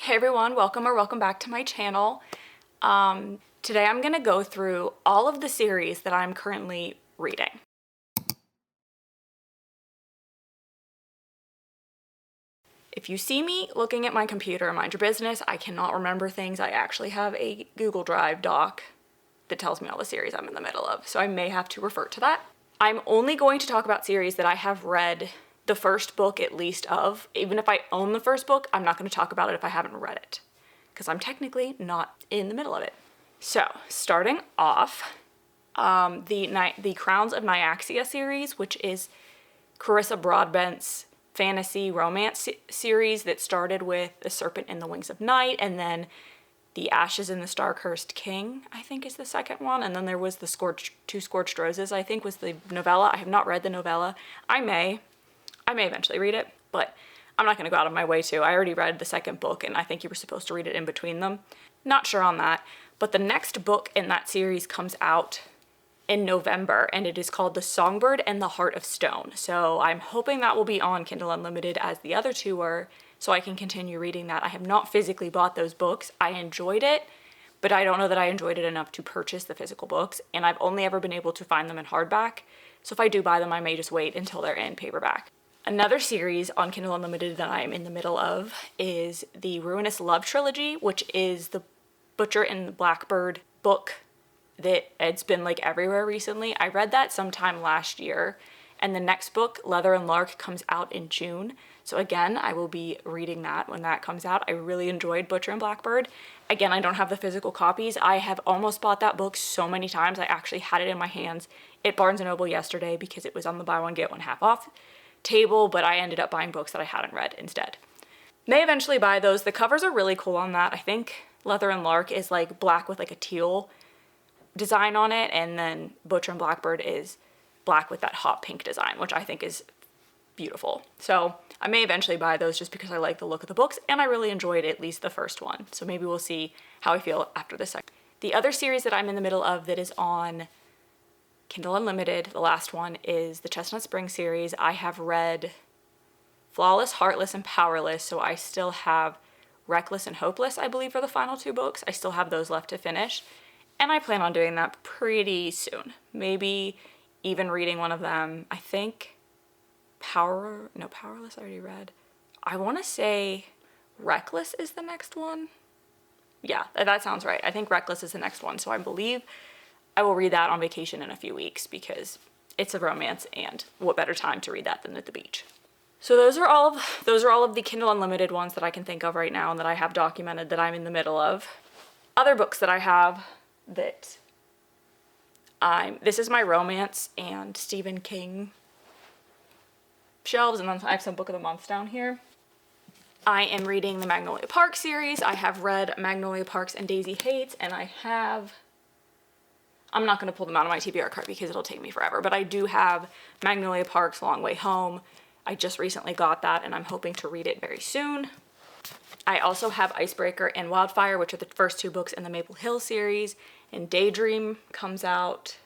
Hey everyone, welcome back to my channel. Today I'm gonna go through all of the series that I'm currently reading. If you see me looking at my computer, mind your business, I cannot remember things. I actually have a Google Drive doc that tells me all the series I'm in the middle of, so I may have to refer to that. I'm only going to talk about series that I have read the first book at least of. Even if I own the first book, I'm not going to talk about it if I haven't read it, because I'm technically not in the middle of it. So, starting off, the Crowns of Nyaxia series, which is Carissa Broadbent's fantasy romance series that started with The Serpent and the Wings of Night, and then The Ashes in the Star-Cursed King, I think is the second one, and then there was the Two Scorched Roses, I think was the novella. I have not read the novella. I may eventually read it, but I'm not going to go out of my way to. I already read the second book, and I think you were supposed to read it in between them. Not sure on that, but the next book in that series comes out in November, and it is called The Songbird and the Heart of Stone. So I'm hoping that will be on Kindle Unlimited as the other two were, so I can continue reading that. I have not physically bought those books. I enjoyed it, but I don't know that I enjoyed it enough to purchase the physical books, and I've only ever been able to find them in hardback. So if I do buy them, I may just wait until they're in paperback. Another series on Kindle Unlimited that I'm in the middle of is the Ruinous Love Trilogy, which is the Butcher and the Blackbird book that it's been like everywhere recently. I read that sometime last year, and the next book, Leather and Lark, comes out in June. So again, I will be reading that when that comes out. I really enjoyed Butcher and Blackbird. Again, I don't have the physical copies. I have almost bought that book so many times. I actually had it in my hands at Barnes & Noble yesterday because it was on the buy one get one half off table, but I ended up buying books that I hadn't read instead. May eventually buy those. The covers are really cool on that. I think Leather and Lark is like black with like a teal design on it, and then Butcher and Blackbird is black with that hot pink design, which I think is beautiful. So I may eventually buy those just because I like the look of the books, and I really enjoyed at least the first one. So maybe we'll see how I feel after the second. The other series that I'm in the middle of that is on Kindle Unlimited, the last one, is the Chestnut Spring series. I have read Flawless, Heartless, and Powerless, so I still have Reckless and Hopeless, I believe, are the final two books. I still have those left to finish, and I plan on doing that pretty soon. Maybe even reading one of them. I think Powerless I already read. I want to say Reckless is the next one. Yeah, that sounds right. I think Reckless is the next one, so I believe I will read that on vacation in a few weeks because it's a romance, and what better time to read that than at the beach. So those are all of the Kindle Unlimited ones that I can think of right now and that I have documented that I'm in the middle of. Other books that I have that this is my romance and Stephen King shelves, and then I have some book of the months down here. I am reading the Magnolia Park series. I have read Magnolia Parks and Daisy Hates, and I'm not going to pull them out of my TBR cart because it'll take me forever, but I do have Magnolia Park's Long Way Home. I just recently got that, and I'm hoping to read it very soon. I also have Icebreaker and Wildfire, which are the first two books in the Maple Hill series, and Daydream comes out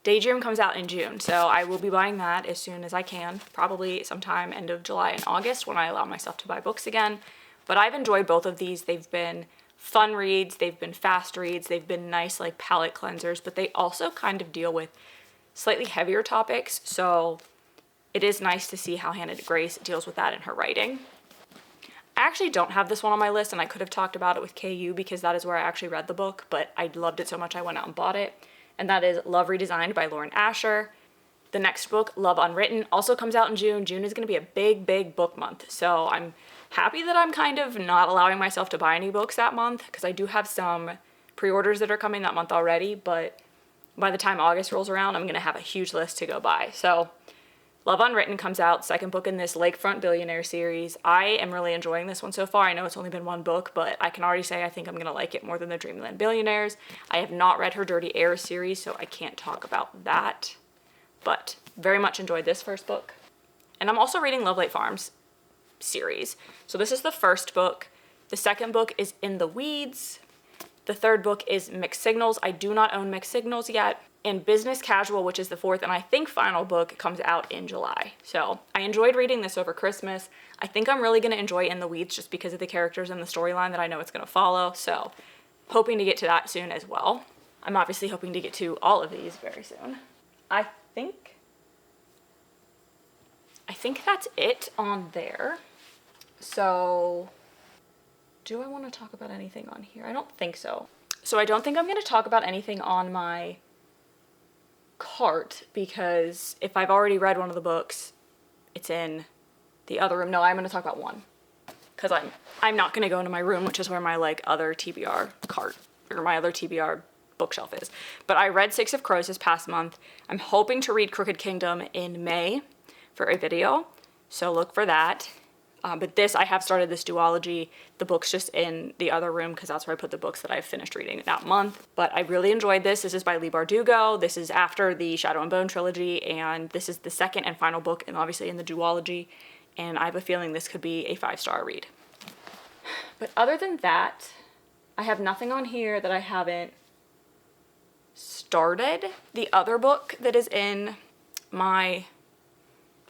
in June, so I will be buying that as soon as I can, probably sometime end of July and August when I allow myself to buy books again. But I've enjoyed both of these. They've been fun reads, they've been fast reads, they've been nice like palate cleansers, but they also kind of deal with slightly heavier topics, so it is nice to see how Hannah Grace deals with that in her writing. I actually don't have this one on my list, and I could have talked about it with KU because that is where I actually read the book, but I loved it so much I went out and bought it, and that is Love Redesigned by Lauren Asher. The next book, Love Unwritten, also comes out in June. June is going to be a big book month, so I'm happy that I'm kind of not allowing myself to buy any books that month because I do have some pre-orders that are coming that month already, but by the time August rolls around, I'm going to have a huge list to go buy. So Love Unwritten comes out, second book in this Lakefront Billionaire series. I am really enjoying this one so far. I know it's only been one book, but I can already say I think I'm going to like it more than the Dreamland Billionaires. I have not read her Dirty Heirs series, so I can't talk about that, but very much enjoyed this first book. And I'm also reading Love Late Farms series. So this is the first book. The second book is In the Weeds. The third book is Mixed Signals. I do not own Mixed Signals yet. And Business Casual, which is the fourth and I think final book, comes out in July. So I enjoyed reading this over Christmas. I think I'm really going to enjoy In the Weeds just because of the characters and the storyline that I know it's going to follow. So hoping to get to that soon as well. I'm obviously hoping to get to all of these very soon. I think that's it on there. So do I want to talk about anything on here? I don't think so. So I don't think I'm going to talk about anything on my cart because if I've already read one of the books, it's in the other room. No, I'm going to talk about one because I'm not going to go into my room, which is where my like other TBR cart or my other TBR bookshelf is. But I read Six of Crows this past month. I'm hoping to read Crooked Kingdom in May for a video, so look for that. But this, I have started this duology. The book's just in the other room because that's where I put the books that I've finished reading that month. But I really enjoyed this. This is by Leigh Bardugo. This is after the Shadow and Bone trilogy, and this is the second and final book, and obviously in the duology. And I have a feeling this could be a 5-star read. But other than that, I have nothing on here that I haven't started. The other book that is in my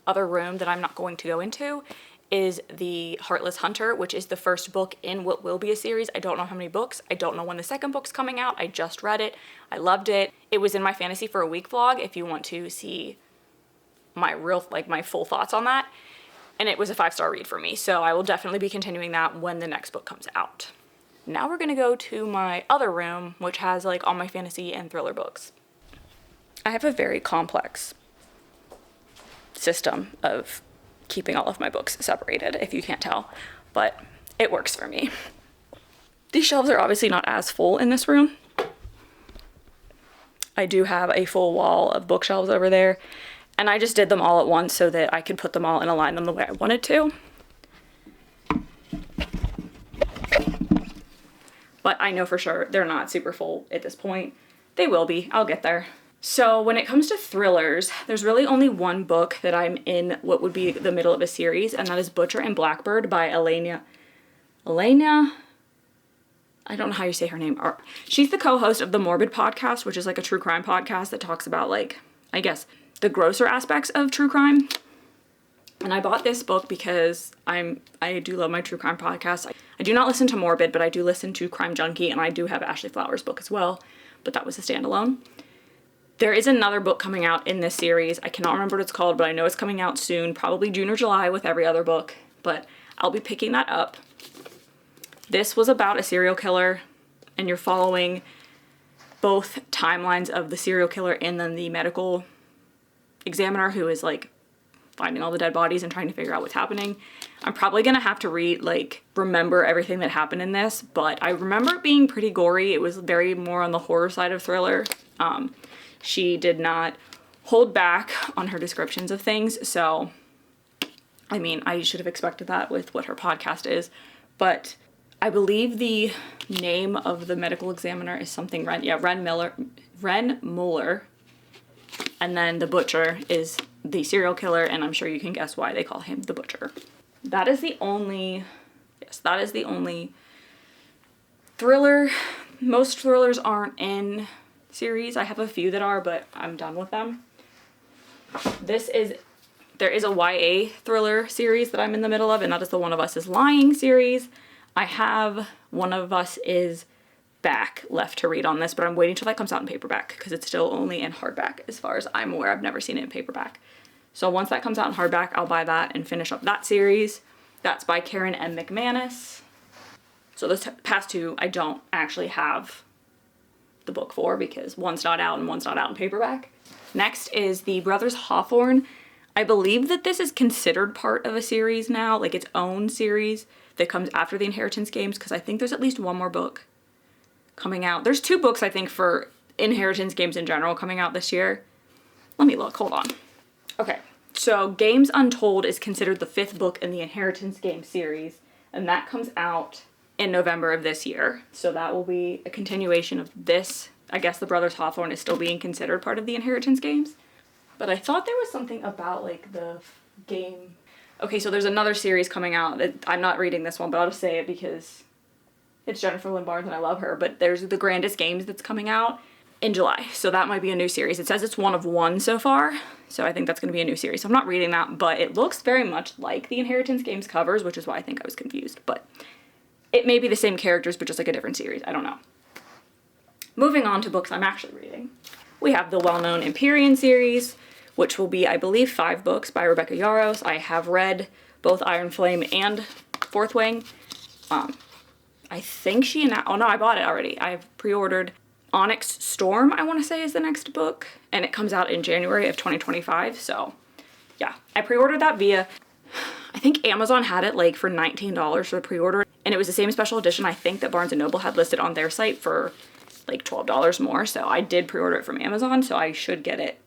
other room that I'm not going to go into is The Heartless Hunter, which is the first book in what will be a series. I don't know how many books. I don't know when the second book's coming out. I just read it. I loved it. It was in my Fantasy for a Week vlog if you want to see my my full thoughts on that. And it was a 5-star read for me. So I will definitely be continuing that when the next book comes out. Now we're gonna go to my other room, which has like all my fantasy and thriller books. I have a very complex system of keeping all of my books separated, if you can't tell, but it works for me. These shelves are obviously not as full in this room. I do have a full wall of bookshelves over there, and I just did them all at once so that I could put them all and align them the way I wanted to. But I know for sure they're not super full at this point. They will be, I'll get there. So when it comes to thrillers, there's really only one book that I'm in what would be the middle of a series, and that is Butcher and Blackbird by Elena, I don't know how you say her name. She's the co-host of the Morbid podcast, which is like a true crime podcast that talks about like, I guess, the grosser aspects of true crime. And I bought this book because I do love my true crime podcast. I do not listen to Morbid, but I do listen to Crime Junkie, and I do have Ashley Flowers' book as well, but that was a standalone. There is another book coming out in this series. I cannot remember what it's called, but I know it's coming out soon, probably June or July with every other book, but I'll be picking that up. This was about a serial killer, and you're following both timelines of the serial killer and then the medical examiner who is like finding all the dead bodies and trying to figure out what's happening. I'm probably gonna have to remember everything that happened in this, but I remember it being pretty gory. It was very more on the horror side of thriller. She did not hold back on her descriptions of things, so, I mean, I should have expected that with what her podcast is, but I believe the name of the medical examiner is something Ren Muller, and then the butcher is the serial killer, and I'm sure you can guess why they call him the butcher. That is the only thriller. Most thrillers aren't in series. I have a few that are, but I'm done with them. There is a YA thriller series that I'm in the middle of, and that is the One of Us is Lying series. I have One of Us is Back left to read on this, but I'm waiting till that comes out in paperback because it's still only in hardback as far as I'm aware. I've never seen it in paperback. So once that comes out in hardback, I'll buy that and finish up that series. That's by Karen M. McManus. So the past two I don't actually have the book for because one's not out and one's not out in paperback. Next is the Brothers Hawthorne. I believe that this is considered part of a series now, like its own series that comes after the Inheritance Games, because I think there's at least one more book coming out. There's 2 books, I think, for Inheritance Games in general coming out this year. Let me look, hold on. Okay, so Games Untold is considered the 5th book in the Inheritance Games series, and that comes out in November of this year. So that will be a continuation of this. I guess the Brothers Hawthorne is still being considered part of the Inheritance Games. But I thought there was something about like the game. Okay, so there's another series coming out. I'm not reading this one, but I'll just say it because it's Jennifer Lynn Barnes and I love her. But there's The Grandest Games that's coming out. in July. So that might be a new series. It says it's one of one so far. So I think that's going to be a new series. So I'm not reading that, but it looks very much like the Inheritance Games covers, which is why I think I was confused. But it may be the same characters, but just like a different series. I don't know. Moving on to books I'm actually reading. We have the well-known Empyrean series, which will be, I believe, 5 books by Rebecca Yarros. I have read both Iron Flame and Fourth Wing. I think oh no, I bought it already. I've pre-ordered Onyx Storm, I want to say is the next book, and it comes out in January of 2025, so yeah. I pre-ordered that via, I think Amazon had it like for $19 for the pre-order, and it was the same special edition I think that Barnes & Noble had listed on their site for like $12 more, so I did pre-order it from Amazon, so I should get it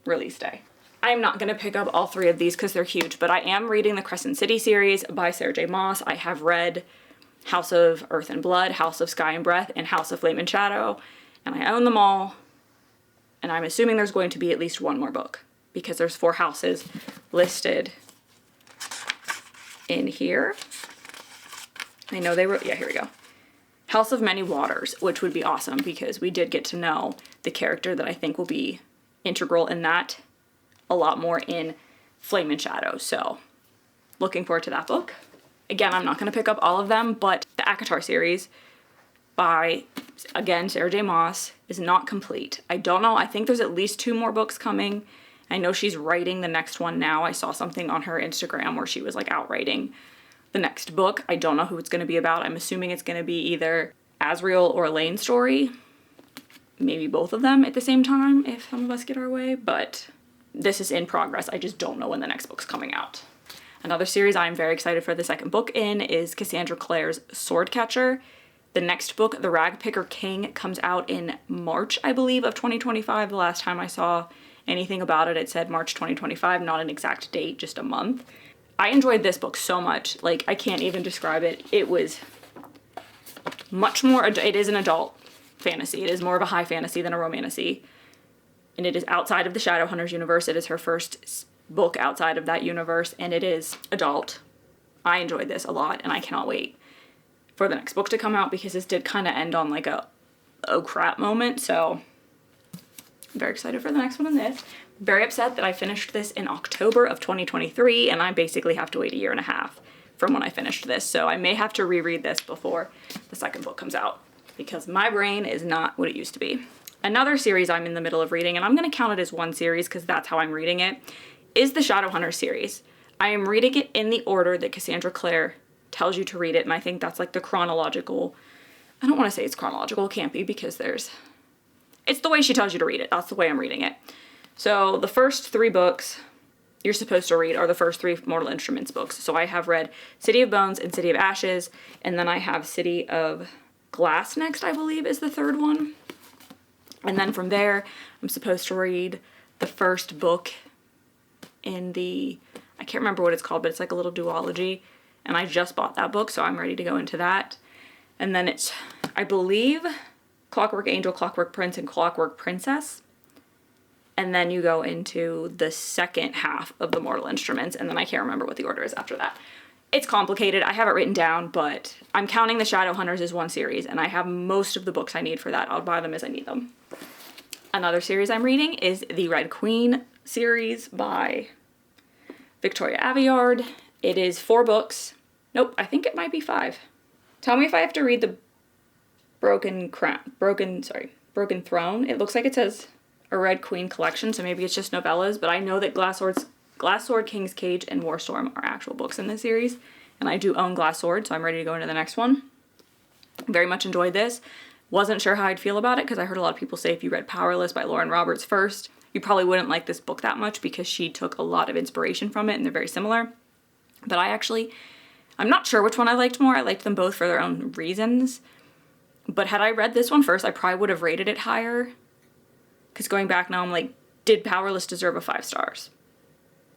release day. I'm not going to pick up all 3 of these because they're huge, but I am reading the Crescent City series by Sarah J. Maas. I have read House of Earth and Blood, House of Sky and Breath, and House of Flame and Shadow, and I own them all, and I'm assuming there's going to be at least one more book, because there's 4 houses listed in here. I know they wrote, yeah, here we go. House of Many Waters, which would be awesome, because we did get to know the character that I think will be integral in that a lot more in Flame and Shadow, so looking forward to that book. Again, I'm not going to pick up all of them, but the ACOTAR series by, again, Sarah J. Maas is not complete. I don't know. I think there's at least 2 more books coming. I know she's writing the next one now. I saw something on her Instagram where she was like out writing the next book. I don't know who it's going to be about. I'm assuming it's going to be either Asriel or Elaine's story. Maybe both of them at the same time if some of us get our way, but this is in progress. I just don't know when the next book's coming out. Another series I'm very excited for the second book in is Cassandra Clare's Swordcatcher. The next book, The Ragpicker King, comes out in March, I believe, of 2025. The last time I saw anything about it, it said March 2025, not an exact date, just a month. I enjoyed this book so much. Like, I can't even describe it. It was much more, it is an adult fantasy. It is more of a high fantasy than a romantasy. And it is outside of the Shadowhunters universe. It is her first book outside of that universe, and it is adult. I enjoyed this a lot, and I cannot wait for the next book to come out, because this did kind of end on like a oh crap moment, so I'm very excited for the next one in this. Very upset that I finished this in October of 2023, and I basically have to wait 1.5 years from when I finished this, so I may have to reread this before the second book comes out, because my brain is not what it used to be. Another series I'm in the middle of reading, and I'm going to count it as one series because that's how I'm reading it, is the Shadowhunters series. I am reading it in the order that Cassandra Clare tells you to read it, and I think that's like the chronological, I don't want to say it's chronological, it can't be, because it's the way she tells you to read it. That's the way I'm reading it. So the first 3 books you're supposed to read are the first 3 Mortal Instruments books. So I have read City of Bones and City of Ashes, and then I have City of Glass next, I believe, is the 3rd one. And then from there, I'm supposed to read the first book in the, I can't remember what it's called, but it's like a little duology, and I just bought that book, so I'm ready to go into that. And then it's, I believe, Clockwork Angel, Clockwork Prince, and Clockwork Princess. And then you go into the second half of the Mortal Instruments, and then I can't remember what the order is after that. It's complicated. I have it written down, but I'm counting the Shadowhunters as one series, and I have most of the books I need for that. I'll buy them as I need them. Another series I'm reading is the Red Queen series by Victoria Aveyard. It is 4 books. Nope, I think it might be 5. Tell me if I have to read the Broken Throne. It looks like it says a Red Queen collection, so maybe it's just novellas, but I know that Glass Sword, King's Cage, and Warstorm are actual books in this series, and I do own Glass Sword, so I'm ready to go into the next one. Very much enjoyed this. Wasn't sure how I'd feel about it, because I heard a lot of people say if you read Powerless by Lauren Roberts first, you probably wouldn't like this book that much, because she took a lot of inspiration from it, and they're very similar. But I'm not sure which one I liked more. I liked them both for their own reasons. But had I read this one first, I probably would have rated it higher. Because going back now, I'm like, did Powerless deserve a 5 stars?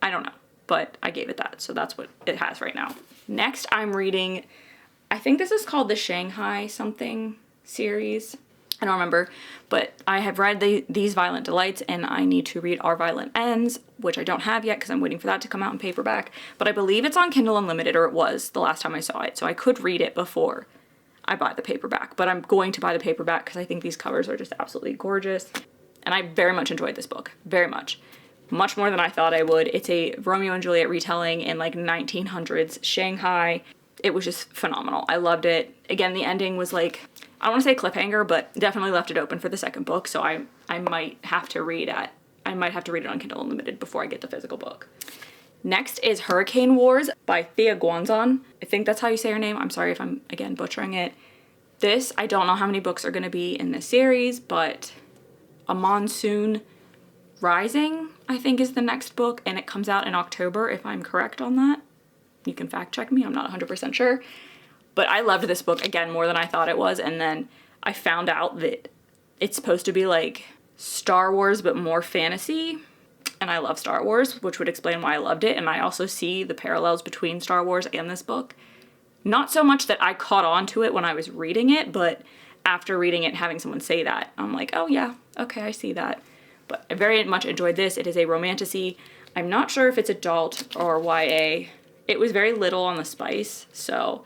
I don't know, but I gave it that, so that's what it has right now. Next, I'm reading, I think this is called the Shanghai something series. I don't remember, but I have read These Violent Delights, and I need to read Our Violent Ends, which I don't have yet because I'm waiting for that to come out in paperback, but I believe it's on Kindle Unlimited, or it was the last time I saw it, so I could read it before I buy the paperback, but I'm going to buy the paperback because I think these covers are just absolutely gorgeous. And I very much enjoyed this book, very much. Much more than I thought I would. It's a Romeo and Juliet retelling in like 1900s Shanghai. It was just phenomenal. I loved it. Again, the ending was like, I don't want to say cliffhanger, but definitely left it open for the second book. So I might have to read it on Kindle Unlimited before I get the physical book. Next is Hurricane Wars by Thea Guanzon. I think that's how you say her name. I'm sorry if I'm, again, butchering it. This, I don't know how many books are going to be in this series, but A Monsoon Rising, I think, is the next book, and it comes out in October, if I'm correct on that. You can fact check me, I'm not 100% sure. But I loved this book, again, more than I thought it was, and then I found out that it's supposed to be like Star Wars, but more fantasy. And I love Star Wars, which would explain why I loved it. And I also see the parallels between Star Wars and this book. Not so much that I caught on to it when I was reading it, but after reading it and having someone say that, I'm like, oh yeah, okay, I see that. But I very much enjoyed this. It is a romantasy. I'm not sure if it's adult or YA. It was very little on the spice, so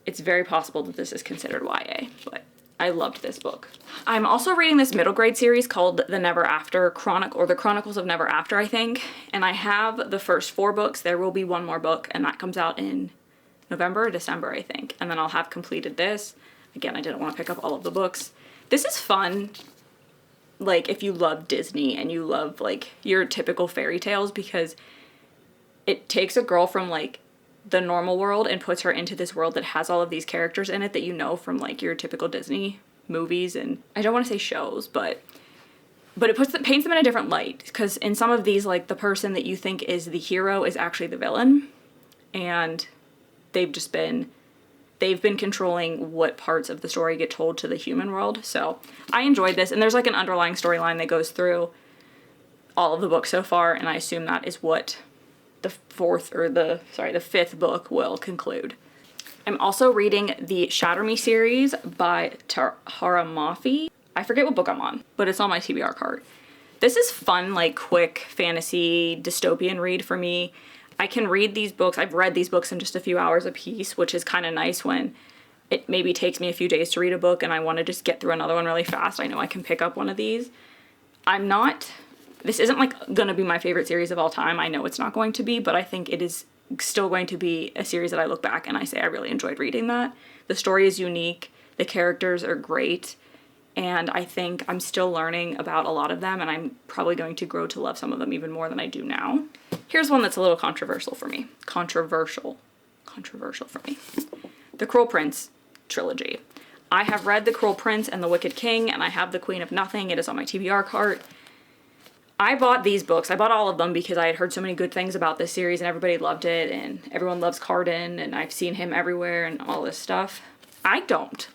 it's very possible that this is considered YA, but I loved this book. I'm also reading this middle grade series called The Never After the Chronicles of Never After, I think. And I have the first 4 books. There will be one more book, and that comes out in November or December, I think. And then I'll have completed this. Again, I didn't want to pick up all of the books. This is fun, like, if you love Disney and you love, like, your typical fairy tales, because it takes a girl from, like, the normal world and puts her into this world that has all of these characters in it that you know from like your typical Disney movies, and I don't want to say shows, but it paints them in a different light, because in some of these, like, the person that you think is the hero is actually the villain, and they've been controlling what parts of the story get told to the human world. So I enjoyed this, and there's like an underlying storyline that goes through all of the books so far, and I assume that is what the 5th book will conclude. I'm also reading the Shatter Me series by Tahara Mafi. I forget what book I'm on, but it's on my TBR card. This is fun, like, quick fantasy dystopian read for me. I can read these books. I've read these books in just a few hours a piece, which is kind of nice when it maybe takes me a few days to read a book and I want to just get through another one really fast. I know I can pick up one of these. This isn't like gonna be my favorite series of all time. I know it's not going to be, but I think it is still going to be a series that I look back and I say I really enjoyed reading that. The story is unique, the characters are great, and I think I'm still learning about a lot of them, and I'm probably going to grow to love some of them even more than I do now. Here's one that's a little controversial for me. Controversial for me. The Cruel Prince trilogy. I have read The Cruel Prince and The Wicked King, and I have The Queen of Nothing. It is on my TBR cart. I bought these books. I bought all of them because I had heard so many good things about this series and everybody loved it and everyone loves Cardan and I've seen him everywhere and all this stuff. I don't.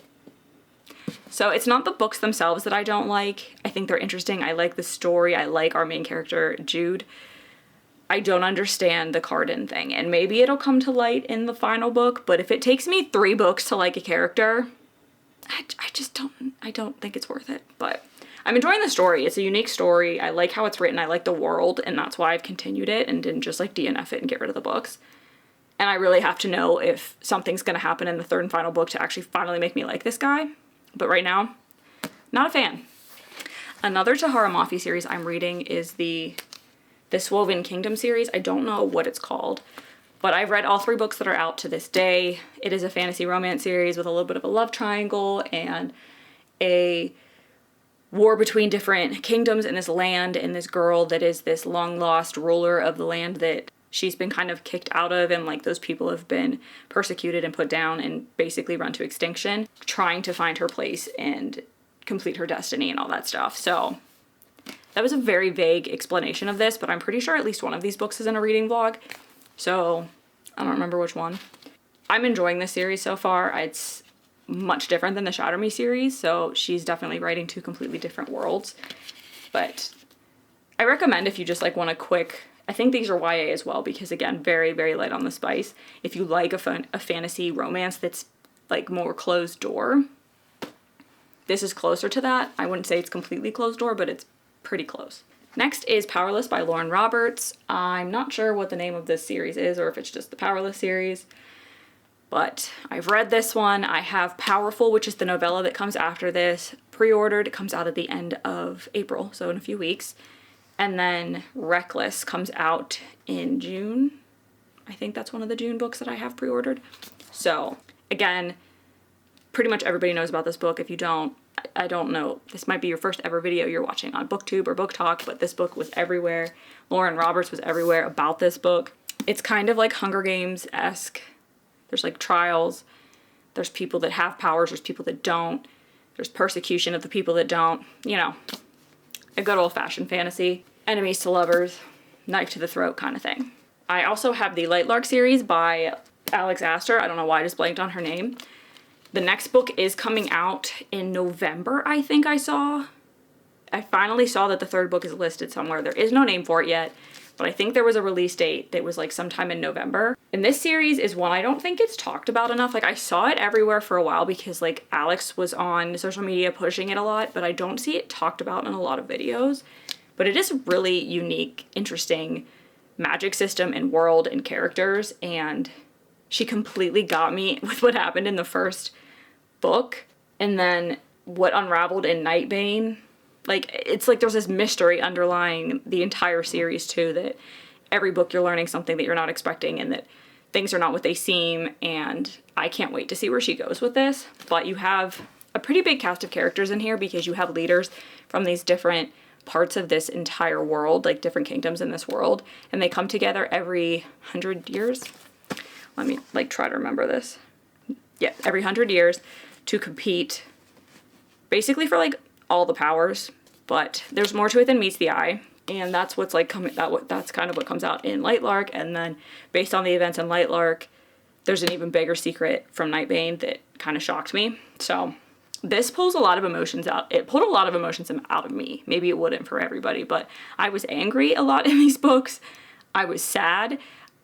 So it's not the books themselves that I don't like. I think they're interesting. I like the story. I like our main character, Jude. I don't understand the Cardan thing, and maybe it'll come to light in the final book, but if it takes me 3 books to like a character, I don't think it's worth it. But I'm enjoying the story. It's a unique story. I like how it's written. I like the world, and that's why I've continued it and didn't just like DNF it and get rid of the books. And I really have to know if something's going to happen in the 3rd and final book to actually finally make me like this guy. But right now, not a fan. Another Tahara Mafi series I'm reading is the SWOV Kingdom series. I don't know what it's called, but I've read all 3 books that are out to this day. It is a fantasy romance series with a little bit of a love triangle and a war between different kingdoms in this land, and this girl that is this long lost ruler of the land that she's been kind of kicked out of, and like those people have been persecuted and put down and basically run to extinction, trying to find her place and complete her destiny and all that stuff. So that was a very vague explanation of this, but I'm pretty sure at least one of these books is in a reading vlog. So I don't remember which one. I'm enjoying this series so far. It's much different than the Shatter Me series, so she's definitely writing 2 completely different worlds. But I recommend if you just like want a quick, I think these are YA as well, because again, very, very light on the spice. If you like a fantasy romance that's like more closed door, this is closer to that. I wouldn't say it's completely closed door, but it's pretty close. Next is Powerless by Lauren Roberts. I'm not sure what the name of this series is or if it's just the Powerless series, But I've read this one. I have Powerful, which is the novella that comes after this, pre-ordered. It comes out at the end of April, so in a few weeks. And then Reckless comes out in June. I think that's one of the June books that I have pre-ordered. So again, pretty much everybody knows about this book. If you don't, I don't know. This might be your first ever video you're watching on BookTube or Book Talk, but this book was everywhere. Lauren Roberts was everywhere about this book. It's kind of like Hunger Games-esque. There's like trials. There's people that have powers. There's people that don't. There's persecution of the people that don't. You know, a good old-fashioned fantasy. Enemies to lovers, knife to the throat kind of thing. I also have the Lark series by Alex Astor. I don't know why I just blanked on her name. The next book is coming out in November, I think I saw. I finally saw that the third book is listed somewhere. There is no name for it yet, but I think there was a release date that was like sometime in November. And this series is one I don't think it's talked about enough. Like I saw it everywhere for a while because like Alex was on social media pushing it a lot, but I don't see it talked about in a lot of videos. But it is a really unique, interesting magic system and world and characters, and she completely got me with what happened in the first book and then what unraveled in Nightbane. Like, it's like there's this mystery underlying the entire series too, that every book you're learning something that you're not expecting and that things are not what they seem, and I can't wait to see where she goes with this. But you have a pretty big cast of characters in here because you have leaders from these different parts of this entire world, like different kingdoms in this world, and they come together every 100 years. Let me like try to remember this. Yeah, every 100 years to compete basically for like all the powers, but there's more to it than meets the eye, and that's what's like coming. That's kind of what comes out in Lark, and then based on the events in Lark, there's an even bigger secret from Nightbane that kind of shocked me. So this pulls a lot of emotions out. It pulled a lot of emotions out of me. Maybe it wouldn't for everybody, but I was angry a lot in these books. I was sad.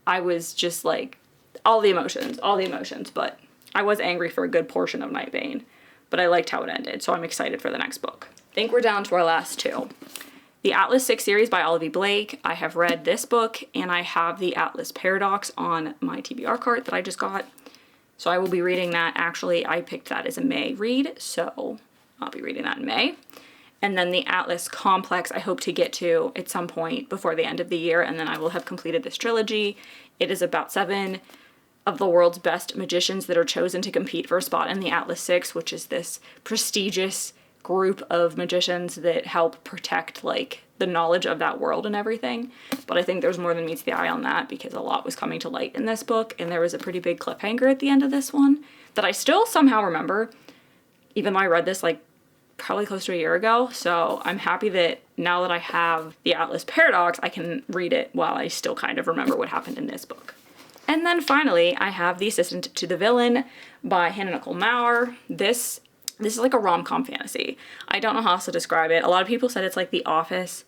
I was just like all the emotions, but I was angry for a good portion of Nightbane, but I liked how it ended, so I'm excited for the next book. I think we're down to our last two. The Atlas 6 series by Olivia Blake. I have read this book, and I have the Atlas Paradox on my TBR cart that I just got. So I will be reading that. Actually, I picked that as a May read, so I'll be reading that in May. And then the Atlas Complex I hope to get to at some point before the end of the year, and then I will have completed this trilogy. It is about 7 of the world's best magicians that are chosen to compete for a spot in the Atlas 6, which is this prestigious group of magicians that help protect like the knowledge of that world and everything. But I think there's more than meets the eye on that because a lot was coming to light in this book, and there was a pretty big cliffhanger at the end of this one that I still somehow remember, even though I read this like probably close to a year ago. So I'm happy that now that I have the Atlas Paradox, I can read it while I still kind of remember what happened in this book. And then finally, I have The Assistant to the Villain by Hannah Nicole Maurer. This is like a rom-com fantasy. I don't know how else to describe it. A lot of people said it's like The Office,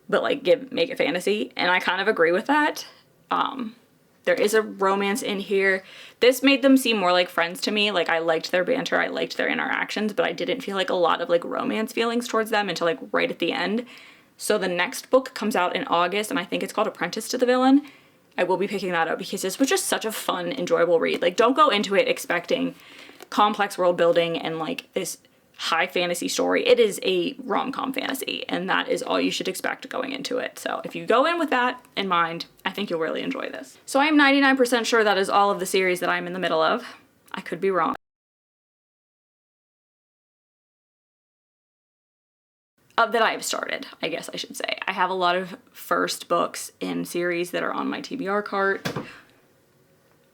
but like make it fantasy, and I kind of agree with that. There is a romance in here. This made them seem more like friends to me. Like I liked their banter, I liked their interactions, but I didn't feel like a lot of like romance feelings towards them until like right at the end. So the next book comes out in August, and I think it's called Apprentice to the Villain. I will be picking that up because this was just such a fun, enjoyable read. Like, don't go into it expecting complex world building and like this high fantasy story. It is a rom-com fantasy, and that is all you should expect going into it. So if you go in with that in mind, I think you'll really enjoy this. So I am 99% sure that is all of the series that I'm in the middle of. I could be wrong. That I have started, I guess I should say. I have a lot of first books in series that are on my TBR cart.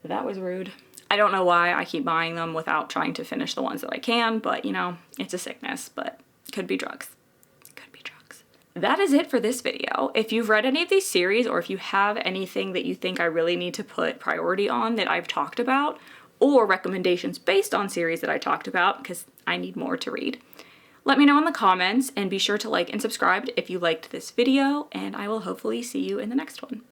That was rude. I don't know why I keep buying them without trying to finish the ones that I can, but you know, it's a sickness, but could be drugs. Could be drugs. That is it for this video. If you've read any of these series, or if you have anything that you think I really need to put priority on that I've talked about, or recommendations based on series that I talked about, because I need more to read, let me know in the comments, and be sure to like and subscribe if you liked this video, and I will hopefully see you in the next one.